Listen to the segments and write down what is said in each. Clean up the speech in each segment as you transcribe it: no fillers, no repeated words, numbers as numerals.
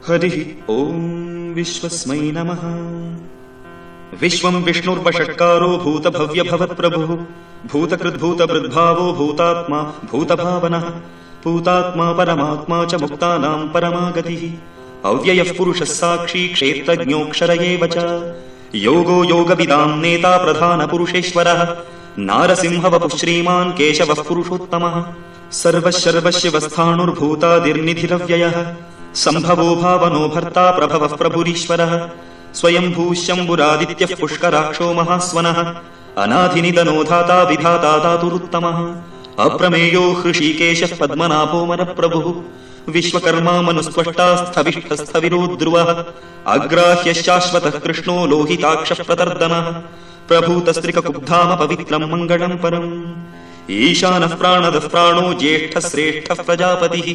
हरिः ॐ विश्वस्मै नमः। विश्वं विष्णुर्वषट्कारो भूतभव्यभवत्प्रभुः भूतकृद्भूतभृद्भावो भूतात्मा भूतभावनः भूतात्मा परमात्मा च मुक्तानां परमागतिः अव्ययः पुरुषः साक्षी क्षेत्रज्ञोऽक्षर एव च योगो योगविदां नेता प्रधानपुरुषेश्वरः नारसिंहवपुः श्रीमान् केशवः पुरुषोत्तमः सर्वशर्वशिवस्थाणुर्भूतादिर्निधिरव्ययः सम्भवो भावनो भर्ता प्रभवः प्रभुरीश्वरः स्वयंभूः शम्भुरादित्यः पुष्कराक्षो महास्वनः अनाधिनिधनो धाता विधाता धातुरुत्तमः अप्रमेयो हृषीकेशः पद्मनाभो मनप्रभुः विश्वकर्मा मनुस्त्वष्टा स्थविष्ठस्थविरो ध्रुवः अग्राह्यः शाश्वतः कृष्णो लोहिताक्षः प्रतर्दनः प्रभूतस्त्रिककुब्धाम पवित्रं मङ्गलं परम् ईशानः प्राणदः प्राणो ज्येष्ठः श्रेष्ठः प्रजापतिः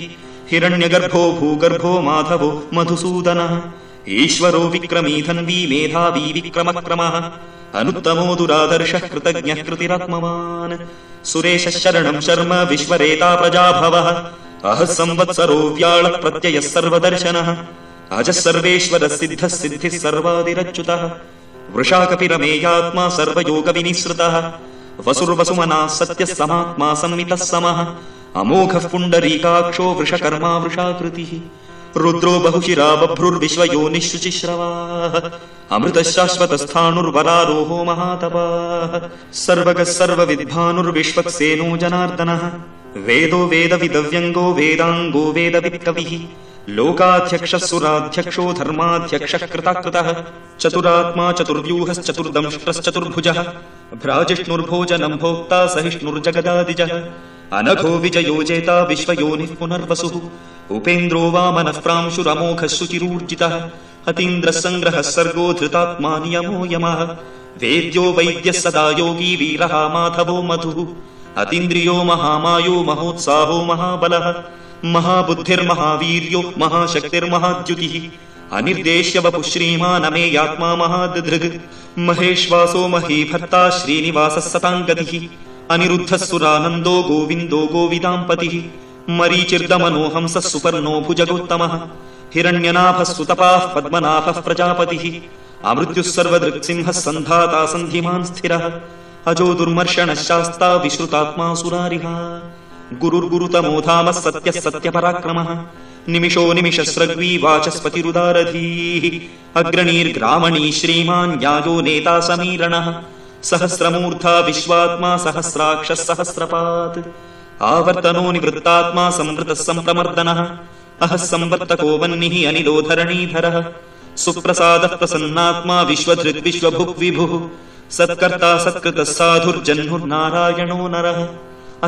हिरण्यगर्भो भूगर्भो माधवो मधुसूदनः ईश्वरो विक्रमी धन्वी मेधावी विक्रमक्रमः अनुत्तमो दुरादर्शः कृतज्ञः कृतिरात्मवान् सुरेशः शरणं शर्म विश्वरेता प्रजाभवः अहः संवत्सरो व्याळः प्रत्ययः सर्वदर्शनः अजः सर्वेश्वरः सिद्धः सिद्धिः सर्वादिरच्युतः वृषाकपिरमेयात्मा सर्वयोगविनिसृतः वसुर्वसुमनः सत्यः समात्मा संमितः समः अमोघः पुण्डरीकाक्षो वृषकर्मा वृषाकृतिः रुद्रो बहुशिरा बभ्रुर्विश्वयोनिः शुचिश्रवाः अमृतः शाश्वतस्थाणुर्वरारोहो महातपाः सर्वगः सर्वविद्भानुर्विश्वक्सेनो जनार्दनः वेदो वेदविदव्यङ्गो वेदाङ्गो वेदवित्कविः लोकाध्यक्षः सुराध्यक्षो धर्माध्यक्षः कृताकृतः चतुरात्मा चतुर्व्यूहश्चतुर्दंष्ट्रश्चतुर्भुजः भ्राजिष्णुर्भोजनं भोक्ता सहिष्णुर्जगदादिजः अनघो विजयो जेता विश्वयोनिः पुनर्वसुः उपेन्द्रो वामनः प्रांशुरमोघः शुचिरूर्जितः अतीन्द्रः सङ्ग्रहः सर्गो धृतात्मा नियमो यमः वेद्यो वैद्यः सदा योगी वीरः माधवो मधुः अतीन्द्रियो महामायो महोत्साहो महाबलः महाबुद्धिर्महावीर्यो महाशक्तिर्महाद्युतिः अनिर्देश्य वपुः श्रीमानमेयात्मा महादधृग् महेश्वासो महीभर्ता श्रीनिवासः सताङ्गतिः अनिरुद्धः सुरानन्दो गोविन्दो गोविदाम्पतिः मरीचिर्दमनो हंसः सुपर्णो भुजगोत्तमः हिरण्यनाभः सुतपाः पद्मनाभः प्रजापतिः अमृत्युः सर्वदृक्सिंहः सन्धाता सन्धिमान् स्थिरः अजो दुर्मर्षणः शास्ता विश्रुतात्मा सुरारिः गुरुर्गुरुतमो धामः सत्यः सत्यपराक्रमः निमिषो निमिषस्रग्वी वाचस्पतिरुदारधीः अग्रणीर्ग्रामणी श्रीमान् न्यायो नेता समीरणः सहस्रमूर्धा विश्वात्मा सहस्राक्षः सहस्रपात् आवर्तनो निवृत्तात्मा संवृतः सम्प्रमर्दनः अहः संवर्तको वह्निः अनिलो धरणीधरः सुप्रसादः प्रसन्नात्मा विश्वधृग् विश्वभुक् विभुः सत्कर्ता सत्कृतः साधुर्जह्नुर्नारायणो नरः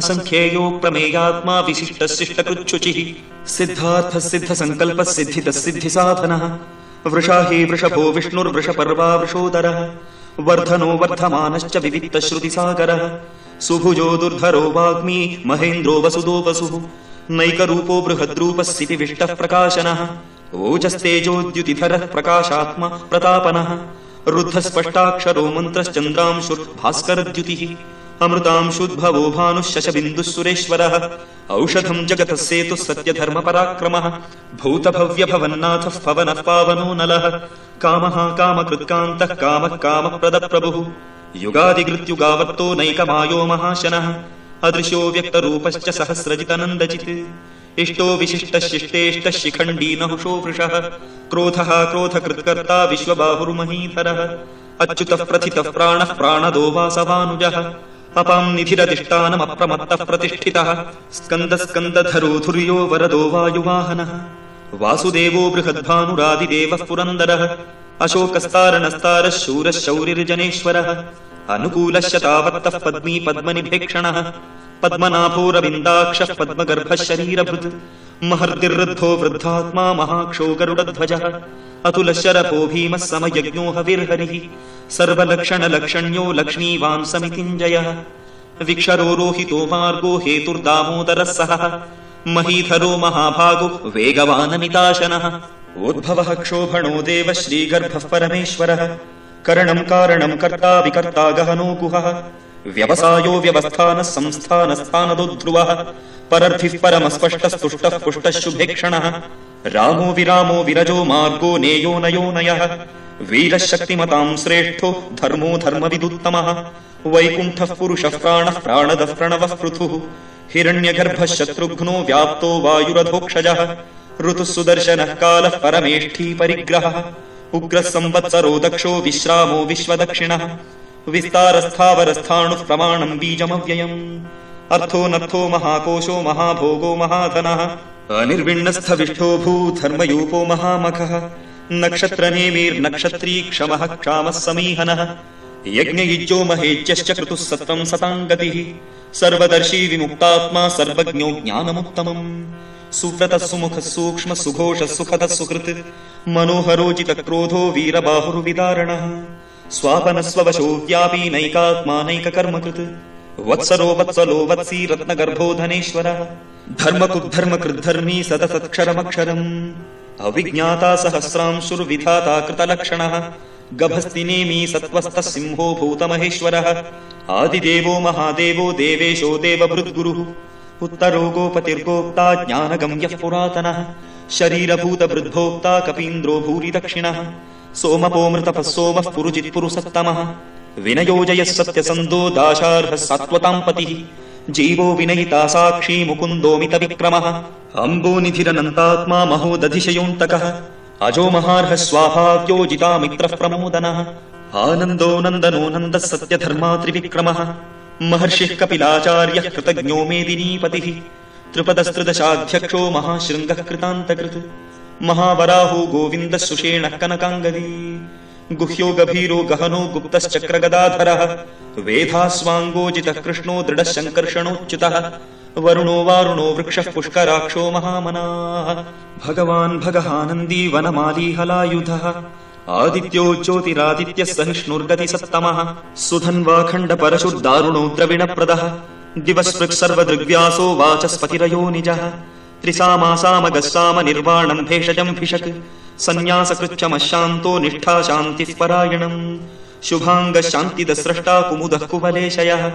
असङ्ख्येयो प्रमेयात्मा विशिष्टः शिष्टकृच्छुचिः सिद्धार्थः सिद्धसङ्कल्पः सिद्धितः सिद्धिसाधनः वृषा हि वृषभो विष्णुर्वृषपर्वा वृषोदरः वर्धनो वर्धमानश्च विविक्तश्रुतिसागरः सुभुजो दुर्धरो वाग्मी महेन्द्रो वसुदो वसुः नैकरूपो बृहद्रूपः स्थितिविष्टः प्रकाशनः ओजस्तेजोद्युतिधरः प्रकाशात्मा प्रतापनः रुद्धस्पष्टाक्षरो मन्त्रश्चन्द्रांशुर्भास्करद्युतिः अमृतांशुद्भवो भानुः शशबिन्दुः सुरेश्वरः औषधं जगतः सेतुः सत्यधर्मपराक्रमः भूतभव्यभवन्नाथः पवनः पावनो नलः कामः कामकृत्कान्तः कामः कामप्रदप्रभुः युगादिकृत्युगावर्तो नैकमायो महाशनः अदृशो व्यक्तरूपश्च सहस्रजितनन्दचित् इष्टो विशिष्टः शिष्टेष्टः शिखण्डी नहुषो वृषः क्रोधः क्रोधकृत्कर्ता विश्वबाहुर्महीधरः अच्युतः प्रथितः प्राणः प्राणदो वासवानुजः अपां निधिरधिष्ठानमप्रमत्तः प्रतिष्ठितः स्कन्दस्कन्दधरो धुर्यो वरदो वायुवाहनः वासुदेवो बृहद्भानुरादिदेवः पुरन्दरः अशोकस्तारणस्तारः शूरः शौरिर्जनेश्वरः अनुकूलः शतावर्तः पद्मी पद्मनिभेक्षणः पद्मनाभोरविन्दाक्षः पद्मगर्भः शरीरभृत् महर्दिर्वृद्धो वृद्धात्मा महाक्षो गरुडध्वजः अतुलः शरपो भीमः समयज्ञो हविर्हरिः सर्वलक्षणलक्षण्यो लक्ष्मीवान् समितिञ्जयः विक्षरो रोहितो मार्गो हेतुर्दामोदरः सहः महीधरो महाभागो वेगवानमिताशनः उद्भवः क्षोभणो देवः श्रीगर्भः परमेश्वरः करणं कारणं कर्ता विकर्ता गहनो गुहः ವ್ಯವಸಾಯೋ ವ್ಯವಸ್ಥಾನಃ ಸಂಸ್ಥಾನಸ್ಥಾನದೋ ಧ್ರುವಃ ಪರರ್ಥಿಃ ಪರಮಸ್ಪಷ್ಟಸ್ತುಷ್ಟಃ ಪುಷ್ಟಃ ಶುಭೇಕ್ಷಣಃ ರಾಮೋ ವಿರಾಮೋ ವಿರಜೋ ಮಾರ್ಗೋ ನೇಯೋ ನಯೋ ನಯಃ ವೀರಃ ಶಕ್ತಿಮತಾಂ ಶ್ರೇಷ್ಠೋ ಧರ್ಮೋ ಧರ್ಮವಿದುತ್ತಮಃ ವೈಕುಂಠಃ ಪುರುಷಃ ಪ್ರಾಣಃ ಪ್ರಾಣದಃ ಪ್ರಣವಃ ಪೃಥುಃ ಹಿರಣ್ಯಗರ್ಭಃ ಶತ್ರುಘ್ನೋ ವ್ಯಾಪ್ತೋ ವಾಯುರಧೋಕ್ಷಜಃ ಋತುಃ ಸುದರ್ಶನಃ ಕಾಲಃ ಪರಮೇಷ್ಠೀ ಪರಿಗ್ರಹಃ ಉಗ್ರಃ ಸಂವತ್ಸರೋ ದಕ್ಷೋ ವಿಶ್ರಾಮೋ ವಿಶ್ವದಕ್ಷಿಣಃ ವಿಸ್ತಾರಸ್ಥಾವರಸ್ಥಾಣುಃ ಪ್ರಮಾಣಂ ಬೀಜಮವ್ಯಯಂ ಅರ್ಥೋ ನರ್ಥೋ ಮಹಾಕೋಶೋ ಮಹಾಭೋಗೋ ಮಹಾಧನಃ ಅನಿರ್ವಿಣ್ಣಸ್ಥವಿಷ್ಠೋ ಭೂಧರ್ಮಯೂಪೋ ಮಹಾಮಖಃ ನಕ್ಷತ್ರನೇಮಿರ್ನಕ್ಷತ್ರೀ ಕ್ಷಮಃ ಕ್ಷಾಮಃ ಸಮೀಹನಃ ಯಜ್ಞಯುಜ್ಯೋ ಮಹೇಜ್ಯಶ್ಚ ಕೃತುಃ ಸತ್ವಂ ಸತಾಂಗತಿಃ ಸರ್ವದರ್ಶಿ ವಿಮುಕ್ತಾತ್ಮಾ ಸರ್ವಜ್ಞೋ ಜ್ಞಾನಮುತ್ತಮಂ ಸುವ್ರತಃ ಸುಮುಖಃ ಸೂಕ್ಷ್ಮ ಸುಘೋಷಃ ಸುಖತಃ ಸುಕೃತ್ ಮನೋಹರೋಚಿತ ಕ್ರೋಧೋ ವೀರಬಾಹುರ್ವಿದಾರಣಃ ಸ್ವಾಪನಸ್ವವಶೋ ವ್ಯಾಪಿ ನೈಕಾತ್ಮಾ ನೈಕಕರ್ಮಕೃತ್ ವತ್ಸರೋ ವತ್ಸಲೋ ವತ್ಸೀ ರತ್ನಗರ್ಭೋ ಧನೇಶ್ವರಃ ಧರ್ಮಕುದ್ಧರ್ಮಕೃದ್ಧರ್ಮೀ ಸದಸತ್ಕ್ಷರಮಕ್ಷರಂ ಅವಿಜ್ಞಾತಾ ಸಹಸ್ರಾಂಶುರ್ವಿಧಾತಾ ಕೃತಲಕ್ಷಣಃ ಗಭಸ್ತಿನೇಮಿ ಸತ್ವಸ್ತಃ ಸಿಂಹೋ ಭೂತಮಹೇಶ್ವರಃ ಆದಿದೇವೋ ಮಹಾದೇವೋ ದೇವೇಶೋ ದೇವಭೃದ್ಗುರುಃ ಉತ್ತರೋ ಗೋಪತಿರ್ಗೋಪ್ತಾ ಜ್ಞಾನಗಮ್ಯಃ ಪುರಾತನಃ ಶರೀರಭೂತಭೃದ್ಭೋಕ್ತಾ ಕಪೀಂದ್ರೋ ಭೂರಿ ದಕ್ಷಿಣಃ ಸೋಮಪೋಮೃತಪಃ ಸೋಮಃ ಪುರುಜಿತ್ ಪುರುಸತ್ತಮಃ ವಿನಯೋಜಯಃ ಸತ್ಯಸಂಧೋ ದಾಶಾರ್ಹಃ ಸಾತ್ವತಾಂ ಪತಿಃ ಜೀವೋ ವಿನಯಿತಾ ಸಾಕ್ಷಿ ಮುಕುಂದೋಮಿತ ವಿಕ್ರಮಃ ಅಂಬೋನಿಧಿರನಂತಾತ್ಮಾ ಮಹೋದಧಿಶಯೋಂತಕಃ ಅಜೋ ಮಹಾರ್ಹ ಸ್ವಾಭಾವ್ಯೋ ಜಿತಾಮಿತ್ರಃ ಪ್ರಮೋದನಃ ಆನಂದೋ ನಂದನೋ ನಂದಃ ಸತ್ಯಧರ್ಮಾ ತ್ರಿವಿಕ್ರಮಃ ಮಹರ್ಷಿಃ ಕಪಿಲಾಚಾರ್ಯಃ ಕೃತಜ್ಞೋ ಮೇದಿನೀಪತಿಃ ತ್ರಿಪದಸ್ತ್ರಿದಶಾಧ್ಯಕ್ಷೋ ಮಹಾಶೃಂಗಃ ಕೃತಾಂತಕೃತ್ ಮಹಾವರಾಹೋ ಗೋವಿಂದಃ ಸುಷೇಣಃ ಕನಕಾಂಗದೀ ಗುಹ್ಯೋ ಗಭೀರೋ ಗಹನೋ ಗುಪ್ತಶ್ಚಕ್ರಗದಾಧರಃ ವೇದಾಸ್ವಾಂಗೋಜಿತಃ ಕೃಷ್ಣೋ ದೃಢಃ ಶಂಕರ್ಷಣೋಚ್ಯುತಃ ವರುಣೋ ವಾರುಣೋ ವೃಕ್ಷಃ ಪುಷ್ಕರಾಕ್ಷೋ ಮಹಾಮನಾಃ ಭಗವಾನ್ ಭಗಹಾನಂದೀ ವನಮಾಲೀ ಹಲಾಯುಧಃ ಆದಿತ್ಯೋ ಜ್ಯೋತಿರಾದಿತ್ಯಃ ಸಹಿಷ್ಣುರ್ಗತಿಸತ್ತಮಃ ಸುಧನ್ವಾಖಂಡ ಪರಶುರ್ದಾರುಣೋ ದ್ರವಿಣಪ್ರದಃ ದಿವಸ್ಪೃಕ್ ಸರ್ವದೃಗ್ವ್ಯಾಸೋ ವಾಚಸ್ಪತಿರಯೋ ನಿಜಃ ತ್ರಿಸಾಮಾಸಾಮಗಸ್ಸಾಮ ನಿರ್ವಾಣಂ ಭೇಷಜಂ ಭಿಷಕ್ ಸನ್ಯಾಸಕೃಚ್ಛಮಶಾಂತೋ ನಿಷ್ಠಾ ಶಾಂತಿಃ ಪರಾಯಣಂ ಶುಭಾಂಗ ಶಾಂತಿದ ಸ್ರಷ್ಟಾ ಕುಮುದಃ ಕುವಲೇಶಯಃ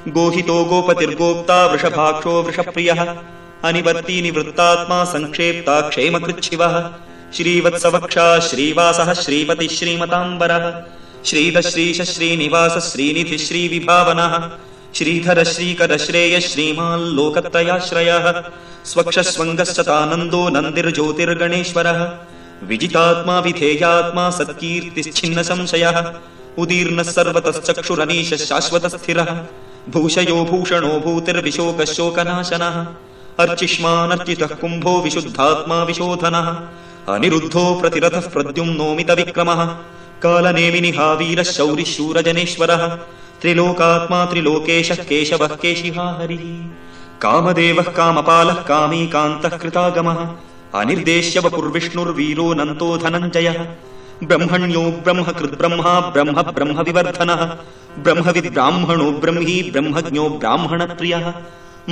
ಗೋಹಿತೋ ಗೋಪತಿರ್ಗೋಪ್ತಾ ವೃಷಭಾಕ್ಷೋ ವೃಷಪ್ರಿಯಃ ಅನಿವರ್ತಿ ನಿವೃತ್ತಾತ್ಮಾ ಸಂಕ್ಷೇಪ್ತಾ ಕ್ಷೇಮಕೃಚ್ಛಿವಃ ಶ್ರೀವತ್ಸವಕ್ಷಾ ಶ್ರೀವಾಸಃ ಶ್ರೀಪತಿ ಶ್ರೀಮತಾಂಬರಃ ಶ್ರೀಧ ಶ್ರೀಶ ಶ್ರೀನಿವಾಸ ಶ್ರೀನಿಧಿ ಶ್ರೀವಿಭಾವನಃ ಶ್ರೀಧರ ಶ್ರೀಕರ ಶ್ರೇಯ ಶ್ರೀಮಾನ್ ಲೋಕತ್ರಯಾಶ್ರಯಃ ಸ್ವಕ್ಷಸ್ವಂಗಶ್ಚತಾನಂದೋ ನಂದಿರ್ಜ್ಯೋತಿರ್ಗಣೇಶ್ವರಃ ವಿಜಿತಾತ್ಮಾ ವಿಧೇಯಾತ್ಮಾ ಸತ್ಕೀರ್ತಿಶ್ಚಿನ್ನ ಸಂಶಯಃ ಉದೀರ್ಣಃ ಸರ್ವತಶ್ಚಕ್ಷುರನೀಶ ಶಾಶ್ವತಸ್ಥಿರಃ ಭೂಷಯೋ ಭೂಷಣೋ ಭೂತಿರ್ವಿಶೋಕಶೋಕನಾಶನಃ ಅರ್ಚಿಷ್ಮಾನರ್ಚಿತಃ ಕುಂಭೋ ವಿಶುದ್ಧಾತ್ಮಾ ವಿಶೋಧನಃ ಅನಿರುದ್ಧೋ ಪ್ರತಿರಥಃ ಪ್ರದ್ಯುಮ್ನೋಮಿತ ವಿಕ್ರಮಃ ಕಾಲನೇಮಿನಿಹಾ ವೀರಃ ಶೌರಿಃ ಶೂರಜನೇಶ್ವರಃ ತ್ರಿಲೋಕಾತ್ಮಾ ತ್ರಿಲೋಕೇಶಃ ಕೇಶವಃ ಕೇಶಿಹಾ ಹರಿಃ ಕಾಮದೇವಃ ಕಾಮಪಾಲಃ ಕಾಮೀಕಾಂತಃ ಕೃತಾಗಮಃ ಅನಿರ್ದೇಶ್ಯ ವಪುರ್ವಿಷ್ಣುರ್ವೀರೋ ನಂತೋ ಧನಂಜಯಃ ಬ್ರಹ್ಮಣ್ಯೋ ಬ್ರಹ್ಮಕೃದ್ಬ್ರಹ್ಮ ಬ್ರಹ್ಮ ಬ್ರಹ್ಮ ವಿವರ್ಧನಃ ಬ್ರಹ್ಮವಿದ್ ಬ್ರಾಹ್ಮಣೋ ಬ್ರಹ್ಮೀ ಬ್ರಹ್ಮಜ್ಞೋ ಬ್ರಾಹ್ಮಣಪ್ರಿಯಃ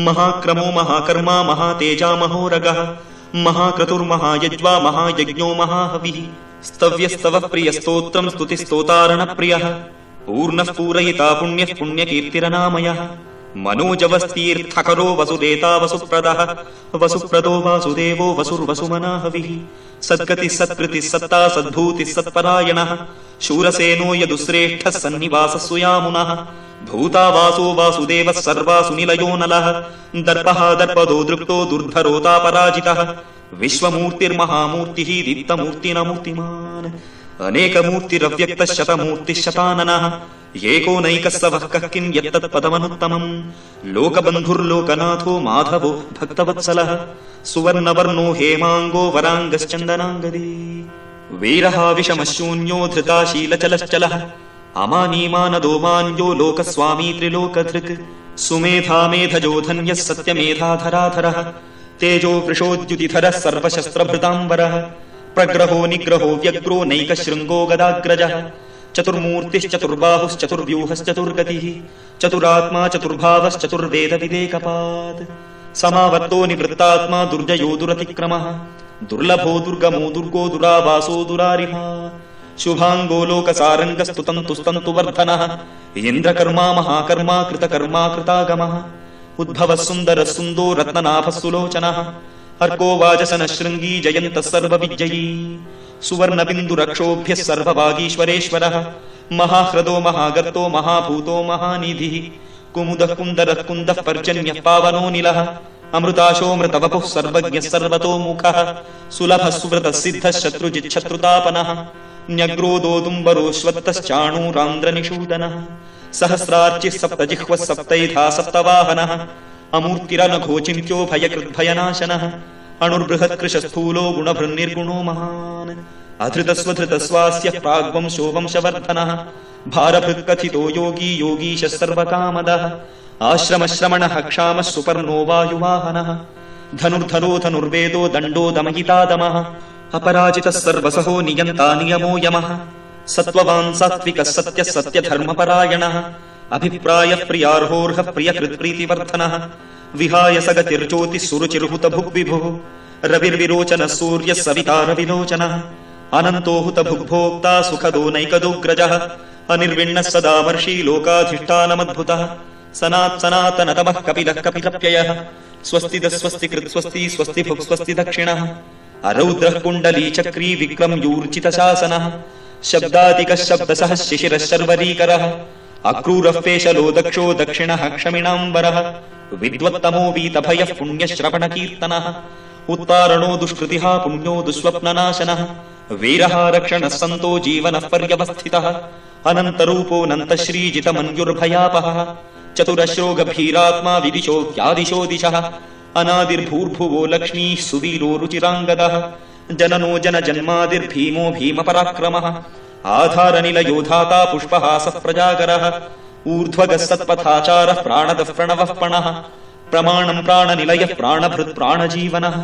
ಮಹಾಕ್ರಮೋ ಮಹಾಕರ್ಮಾ ಮಹಾತೇಜಾ ಮಹೋರಗಃ ಮಹಾಕ್ರತುರ್ಮಹಾಯಜ್ವಾ ಮಹಾಯಜ್ಞೋ ಮಹಾಹವಿಃ ಸ್ತವ್ಯಸ್ತವಃ ಪ್ರಿಯಸ್ತೋತ್ರಂ ಸ್ತುತಿಸ್ತೋತಾರಣಪ್ರಿಯಃ ಪೂರ್ಣಃ ಪೂರಯಿತಾ ಪುಣ್ಯಃ ಪುಣ್ಯಕೀರ್ತಿರನಾಮಯಃ ಮನೋಜವಸ್ತೀರ್ಥಕರೋ ವಸುದೇತಾ ವಸುಪ್ರದಃ ವಸುಪ್ರದೋ ವಾಸುದೇವೋ ವಸುರ್ವಸುಮನಾಹವಿಃ ಸದ್ಗತಿ ಸತ್ಕೃತಿ ಸತ್ತಾ ಸದ್ಭೂತಿ ಸತ್ಪರಾಯಣಃ ಶೂರಸೇನೋ ಯದುಶ್ರೇಷ್ಠಃ ಸನ್ನಿವಾಸ ಸುಯಾಮುನಃ ಭೂತಾ ವಾಸೋ ವಾಸುದೇವಃ ಸರ್ವಾಸು ನಿಲಯೋ ನಲಃ ದರ್ಪಃ ದರ್ಪದೋ ದೃಪ್ತೋ ದುರ್ಧರೋತಾ ಪರಾಜಿತಃ ವಿಶ್ವಮೂರ್ತಿರ್ಮಹಾಮೂರ್ತಿಃ ದೀಪ್ತಮೂರ್ತಿನ ಮೂರ್ತಿಮಾನ್ ಅನೇಕಮೂರ್ತಿರವ್ಯಕ್ತಃ ಶತಮೂರ್ತಿಃ ಶತಾನನಃ ಏಕೋನೈಕಸ್ಸವಃ ಕಃ ಕಿಂ ಯತ್ತತ್ ಪದಮನುತ್ತಮಂ ಲೋಕಬಂಧುರ್ಲೋಕನಾಥೋ ಮಾಧವೋ ಭಕ್ತವತ್ಸಲಃ ಸುವರ್ಣವರ್ಣೋ ಹೇಮಾಂಗೋ ವರಾಂಗಶ್ಚಂದನಾಂಗದೇ ವೀರಃ ವಿಷಮಶೂನ್ಯೋ ಧೃತಾಶೀಲಚಲಶ್ಚಲಃ ಅಮಾನೀಮಾನದೋ ಮಾನ್ಯೋ ಲೋಕಸ್ವಾಮೀ ತ್ರಿಲೋಕಧೃಕ್ ಸುಮೇಧಾ ಮೇಧಜೋ ಧನ್ಯಃ ಸತ್ಯಮೇಧಾಧರಾಧರಃ ತೇಜೋ ವೃಷೋದ್ಯುತಿಧರಃ ಸರ್ವಶಸ್ತ್ರಭೃತಾಂಬರಃ ಪ್ರಗ್ರಹೋ ನಿಗ್ರಹೋ ವ್ಯಗ್ರೋ ನೈಕಶೃಂಗೋ ಗದಾಗ್ರಜಃ ಚತುರ್ಮೂರ್ತಿಶ್ಚತುರ್ಬಾಹುಶ್ಚತುರ್ವ್ಯೂಹಶ್ಚತುರ್ಗತಿಃ ಚತುರಾತ್ಮಾ ಚತುರ್ಭಾವಶ್ಚತುರ್ವೇದ ವಿವೇಕಪಾತ್ ಸಮಾವರ್ತೋ ನಿವೃತ್ತಾತ್ಮಾ ದುರ್ಜಯೋ ದುರತಿಕ್ರಮಃ ದುರ್ಲಭೋ ದುರ್ಗಮೋ ದುರ್ಗೋ ದುರಾವಾಸೋ ದುರಾರಿಹ शुभाङ्गो लोकसारङ्गस्तुतन्तुस्तन्तु वर्धनः इन्द्रकर्मा महाकर्मा कृतकर्मा कृतागमः उद्भवः सुन्दरः सुन्दो रत्ननाभः सुलोचनः अर्को वाजसनः शृङ्गी जयन्तः सर्वविजयी सुवर्णबिन्दुरक्षोभ्यः सर्ववागीश्वरेश्वरः महाह्रदो महागर्तो महाभूतो महानिधिः कुमुदः कुन्दरः कुन्दः पर्जन्यः पावनोऽनिलः अमृताशोऽमृतवपुः सर्वज्ञः सर्वतोमुखः सुलभः सुव्रतः सिद्धः शत्रुजिच्छत्रुतापनः न्यग्रोदोदुम्बरोऽश्वत्थश्चाणूरान्द्रनिषूदनः सहस्रार्चिः सप्तजिह्वः सप्तैधा सप्तवाहनः अमूर्तिरनघोचिन्त्यो भयकृद्भयनाशनः अणुर्बृहत्कृशस्थूलो गुणभृन्निर्गुणो महान् अधृतस्वधृतस्वास्यः प्राग्वंशो वंशवर्धनः भारभृत्कथितो योगी योगीशः सर्वकामदः आश्रमश्रमणः क्षामः सुपर्णो वायुवाहनः धनुर्धरो धनुर्वेदो दण्डो दमयितादमः अपराजितः सर्वसहो नियन्ता नियमो यमः सत्त्ववान् सात्विकः सत्यः सत्यधर्मपरायणः अभिप्रायः प्रियार्होर्हः प्रियकृत्प्रीतिवर्धनः विहाय सगतिर्ज्योतिः सुरुचिर्हुतभुग्विभुः रविर्विरोचनः सूर्यः सविता रविलोचनः अनन्तो हुतभुग्भोक्ता सुखदो नैकदोऽग्रजः अनिर्विण्णः सदा वर्षी लोकाधिष्ठानमद्भुतः सनात्सनातनतमः कपिलः कपिलप्ययः स्वस्तिदः स्वस्तिकृत् स्वस्ति स्वस्तिभुक् स्वस्ति दक्षिणः अरौद्रः कुण्डली चक्री विक्रम्यूर्जितशासनः शब्दादिकः शब्दसः शिशिरः शर्वरीकरः अक्रूरः पेशलो दक्षो दक्षिणः क्षमिणाम्बरः विद्वत्तमो वीतभयः पुण्यश्रवणकीर्तनः उत्तारणो दुष्कृतिः पुण्यो दुःस्वप्ननाशनः वीरः रक्षणः सन्तो जीवनः पर्यवस्थितः अनन्तरूपोऽनन्तश्रीजितमन्युर्भयापहः चतुरश्रो गभीरात्मा विदिशो व्यादिशो दिशः अनादिर्भूर्भुवो लक्ष्मीः सुवीरो रुचिराङ्गदः जननो जनजन्मादिर्भीमो भीमपराक्रमः आधारनिलयो धाता पुष्पहासः प्रजागरः ऊर्ध्वगः सत्पथाचारः प्राणदः प्रणवः पणः प्रमाणम् प्राणनिलयः प्राणभृत् प्राणजीवनः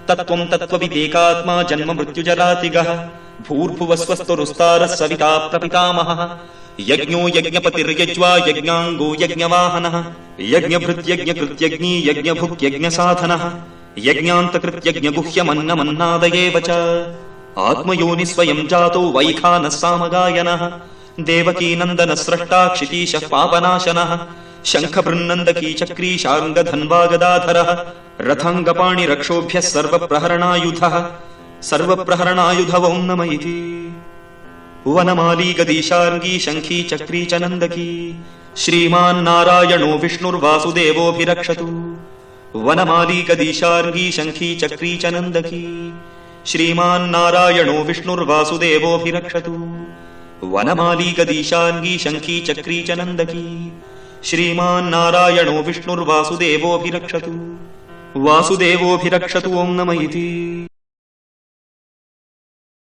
तत्त्वम् तत्त्वविदेकात्मा जन्म मृत्युजरातिगः भूर्भुवस्वस्तुरुस्तारः सविता प्रपितामहः यज्ञो यज्ञपतिर्यज्वा यज्ञाङ्गो यज्ञवाहनः यज्ञभृत्यज्ञकृत्यज्ञी यज्ञभुक्यज्ञसाधनः यज्ञान्तकृत्यज्ञगुह्यमन्नमन्नादयेव च आत्मयोनि स्वयं जातो वैखानः सामगायनः देवकीनन्दनः स्रष्टा क्षितीशः पापनाशनः शङ्खबृन्नन्दकी चक्री शार्ङ्गधन्वागदाधरः रथाङ्गपाणिरक्षोभ्यः सर्वप्रहरणायुधः सर्वप्रहरणायुधवौ नम इति वनमाली गदीशार्ङ्गी शङ्खी चक्री च नन्दकी श्रीमान्नारायणो विष्णुर्वासुदेवोऽभिरक्षतु वनमाली गदीशार्ङ्गी शङ्खी चक्री च नन्दकी श्रीमान्नारायणो विष्णुर्वासुदेवोऽभिरक्षतु वनमाली गदीशार्ङ्गी शङ्खी चक्री च नन्दकी श्रीमान्नारायणो विष्णुर्वासुदेवोऽभिरक्षतु वासुदेवोऽभिरक्षतु ओं नम इति।